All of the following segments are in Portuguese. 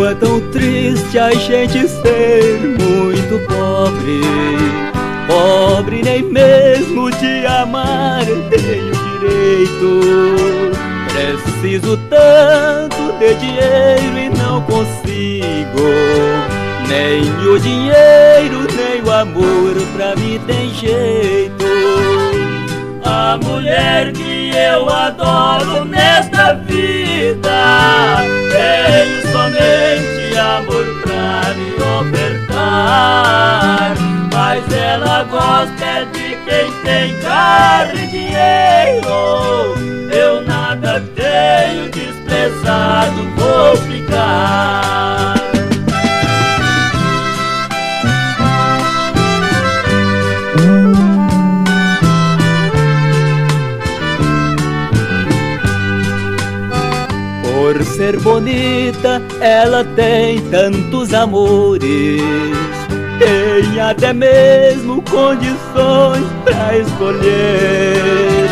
É tão triste a gente ser muito pobre. Pobre, nem mesmo de amar tenho direito. Preciso tanto de dinheiro e não consigo. Nem o dinheiro, nem o amor pra mim tem jeito. A mulher que eu adoro nesta vida, tenho somente amor pra me ofertar. Mas ela gosta de quem tem carne e dinheiro. Eu nada tenho, desprezado vou ficar. Por ser bonita, ela tem tantos amores. Tem até mesmo condições pra escolher.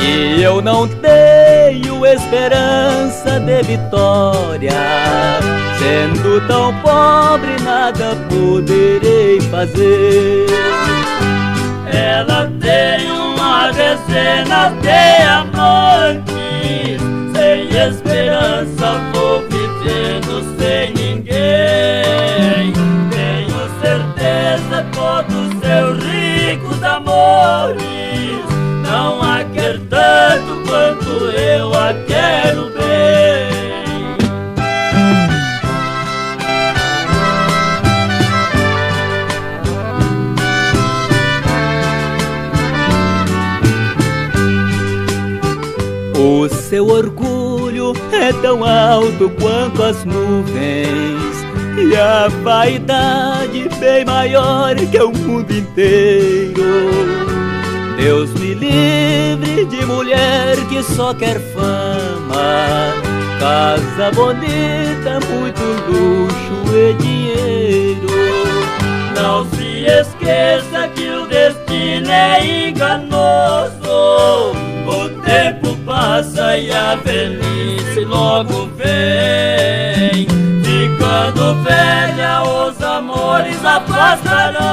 E eu não tenho esperança de vitória. Sendo tão pobre, nada poderei fazer. Ela tem uma decena de amantes. Sem esperança vou vivendo sem ninguém. Tenho certeza todos seus ricos amores não a quer tanto quanto eu a quero bem. O seu orgulho é tão alto quanto as nuvens, e a vaidade bem maior que o mundo inteiro. Deus me livre de mulher que só quer fama, casa bonita, muito luxo e dinheiro. Não se esqueça que o destino é enganoso. O tempo passa e a velhice logo vem. Ficando velha os amores afastarão.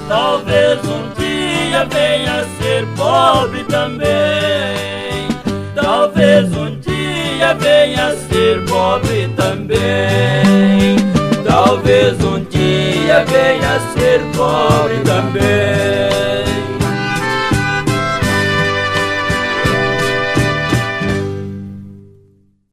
Talvez um dia venha a ser pobre também. Talvez um dia venha a ser pobre também. Talvez um dia venha a ser pobre.